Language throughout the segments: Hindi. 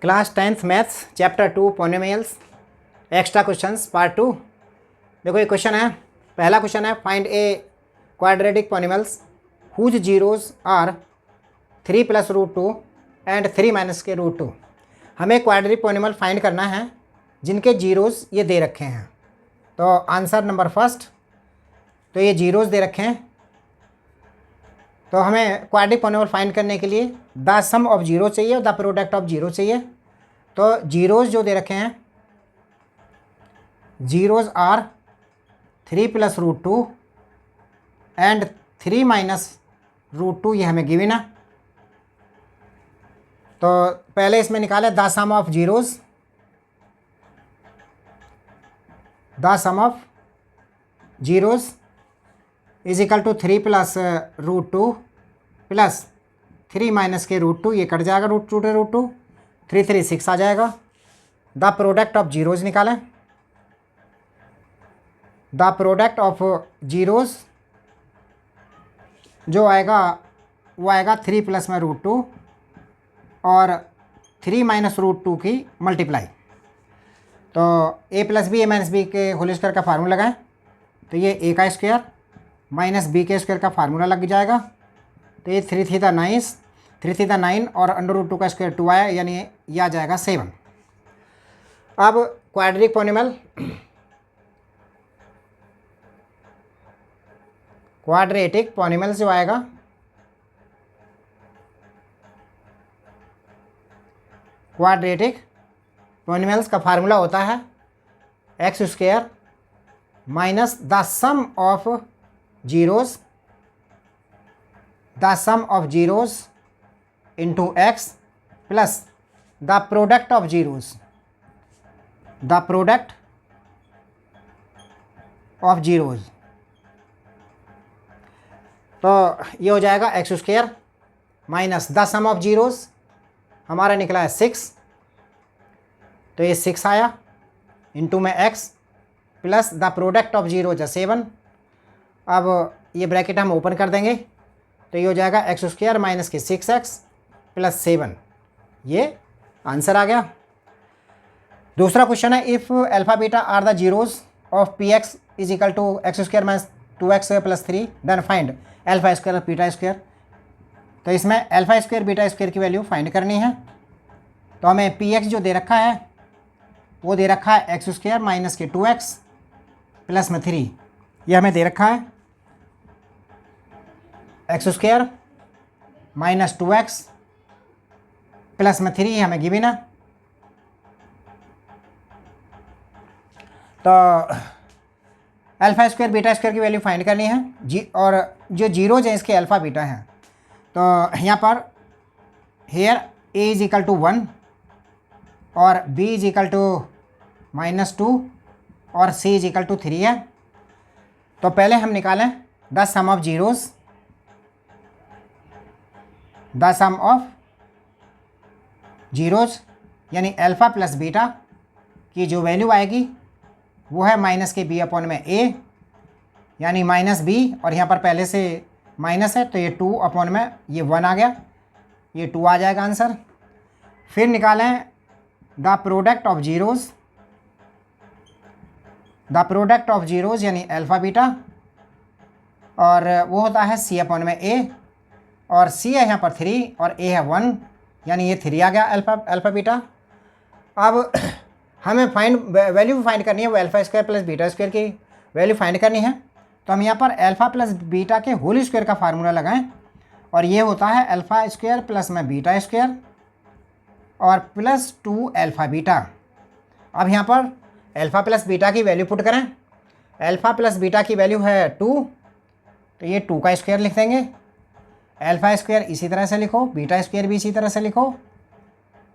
Class 10th maths chapter 2 polynomials extra questions part 2। देखो ये क्वेश्चन है, पहला क्वेश्चन है find a quadratic polynomials whose zeros are 3 + √2 and 3 - के √2। हमें क्वाड्रेटिक पोलिनोमियल फाइंड करना है जिनके जीरोज ये दे रखे हैं। तो आंसर नंबर फर्स्ट, तो ये जीरोज दे रखे हैं। तो हमें क्वाड्रेटिक पोलिनोमियल फाइंड करने के लिए द सम ऑफ जीरो चाहिए और द प्रोडक्ट ऑफ जीरो चाहिए। तो जीरोज जो दे रखे हैं, जीरोज आर 3 + √2 एंड 3 - √2, ये हमें गिवन है। तो पहले इसमें निकाले the sum of zeros, the sum of zeros is equal to 3 + √2 plus 3 - के √2, ये कट जाएगा √2 3 3 6 आ जाएगा। द प्रोडक्ट ऑफ जीरोज निकालें, द प्रोडक्ट ऑफ जीरोज जो आएगा वो आएगा 3 + √2 और 3 - √2 की मल्टीप्लाई। तो a + b a - b के होल स्क्वायर का फार्मूला लगाएं, तो ये a का स्क्वायर माइनस b के स्क्वायर का फार्मूला लग जाएगा। तो ये 3 3 9 और √2 का स्क्वायर 2 आया, यानी ये आ जाएगा 7। अब क्वाड्रेटिक पोलिनोमियल, क्वाड्रेटिक पोलिनोमियल जो आएगा क्वाड्रेटिक पोलिनोमियल्स का फार्मूला होता है x² minus the sum of zeros, the sum of zeros into x plus the product of zeros, the product of zeros. तो ये हो जाएगा x² minus the sum of zeros, हमारा निकला है 6, तो ये 6 आया, इंटू में x plus the product of zeros 7। अब ये ब्रैकेट हम ओपन कर देंगे, तो ये हो जाएगा x² माइनस के 6x प्लस 7। ये आंसर आ गया। दूसरा क्वेश्चन है, if alpha beta are the zeros of px is equal to x² minus 2x + 3 then find α² β²। तो इसमें α² β² की वैल्यू फाइंड करनी है। तो हमें px जो दे रखा है वो दे रखा है x² माइनस के 2x प्लस में 3, ये हमें दे रखा है x² माइनस 2x प्लस में 3, ये हमें गिवन है। तो α² β² की वैल्यू फाइंड करनी है जी, और जो जीरोज हैं इसके अल्फ़ा बीटा हैं। तो यहाँ पर here a is equal to 1 और b इज इक्वल टू -2 और c इज इक्वल टू 3 है। तो पहले हम निकालें the sum of zeros, the sum of zeros यानी अल्फ़ा प्लस बीटा की जो वैल्यू आएगी वो है माइनस के b/a, यानी -b, और यहाँ पर पहले से माइनस है तो ये 2/में ये 1 आ गया, ये 2 आ जाएगा आंसर। फिर निकालें the product of zeros, the product of zeros यानी अल्फ़ा बीटा, और वो होता है c/a, और c है यहाँ पर 3 और a है 1, यानी ये 3 आ गया अल्फ़ा बीटा। अब हमें वैल्यू फाइंड करनी है, वो α² प्लस β² की वैल्यू फाइंड करनी है। तो हम यहाँ पर अल्फ़ा प्लस बीटा के होल स्क्वायर का फार्मूला लगाएं, और ये होता है α² प्लस में β² और प्लस 2 अल्फ़ा बीटा। अब यहाँ पर अल्फ़ा प्लस बीटा की वैल्यू पुट करें, अल्फ़ा प्लस बीटा की वैल्यू है 2, तो ये 2 का स्क्वायर लिख देंगे, α² इसी तरह से लिखो, β² भी इसी तरह से लिखो,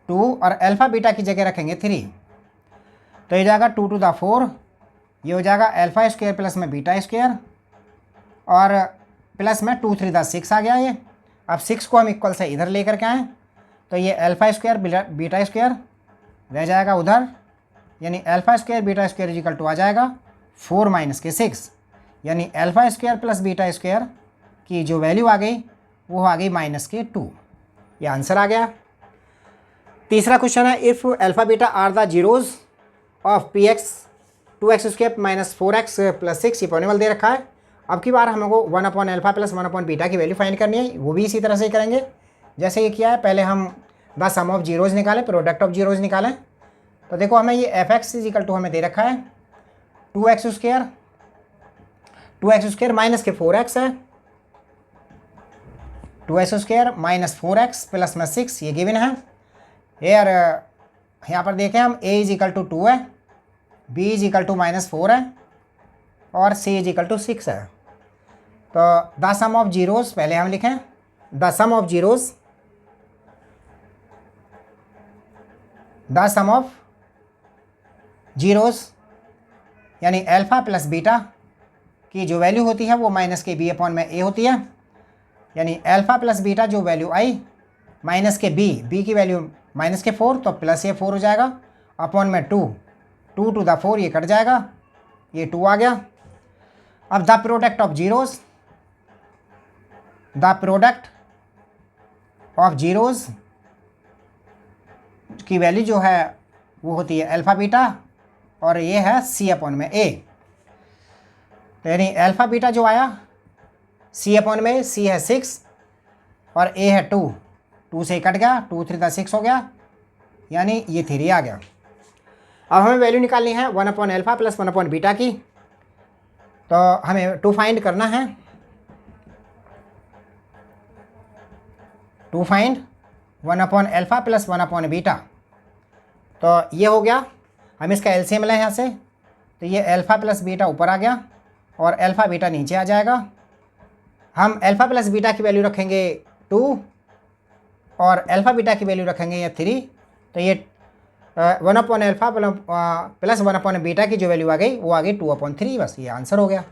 2 और अल्फ़ा बीटा की जगह रखेंगे 3, तो ये जाएगा 2 to the 4, ये हो जाएगा α² प्लस में β² और प्लस में 2 3 6 आ गया ये। अब 6 को हम इक्वल से इधर लेकर के आएँ, तो ये α² β² रह जाएगा उधर, यानी α² β² इज इक्वल टू आ जाएगा 4 - के 6, यानी α² प्लस β² की जो वैल्यू आ गई वो आ गई -2। ये आंसर आ गया। तीसरा क्वेश्चन है, if alpha beta are the zeros of P x 2x² - 4x + 6 ये पॉइंटेबल दे रखा है। अब की बार हमको 1/α + 1/β की वैल्यू फाइंड करनी है, वो भी इसी तरह से ही करेंगे जैसे ये किया है। पहले हम द सम ऑफ जीरोज़ निकालें, प्रोडक्ट ऑफ जीरोज़ निकालें। तो देखो हमें ये fx = हमें दे रखा है 2x² माइनस के 4x है, 2x² - 4x + में 6 ये गिवन है। यार यहाँ पर देखें हम a = 2 है, b = -4 है और c = 6 है। तो द सम ऑफ जीरोज़ पहले हम लिखें, द सम ऑफ जीरोज़ यानी अल्फ़ा प्लस बीटा की जो वैल्यू होती है वो माइनस के b/a होती है। यानी अल्फ़ा प्लस बीटा जो वैल्यू आई माइनस के b की वैल्यू माइनस के 4 तो प्लस ये 4 हो जाएगा अपॉन में 2 to the 4 ये कट जाएगा, ये 2 आ गया। अब द प्रोडक्ट ऑफ जीरोज़ की वैल्यू जो है वो होती है अल्फ़ा बीटा और ये है c/a। तो यानी अल्फ़ा बीटा जो आया c/a, c है 6 और a है 2 से कट गया, 2 3 6 हो गया, यानी ये 3 आ गया। अब हमें वैल्यू निकालनी है 1/α + 1/β की। तो हमें टू फाइंड करना है, टू फाइंड 1/α + 1/β। तो ये हो गया, हम इसका एलसीएम लें यहाँ से, तो ये अल्फ़ा प्लस बीटा ऊपर आ गया और अल्फ़ा बीटा नीचे आ जाएगा। हम अल्फ़ा प्लस बीटा की वैल्यू रखेंगे 2 और अल्फ़ा बीटा की वैल्यू रखेंगे ये 3। तो ये 1/α + 1/β की जो वैल्यू आ गई वो आ गई 2/3, बस ये आंसर हो गया।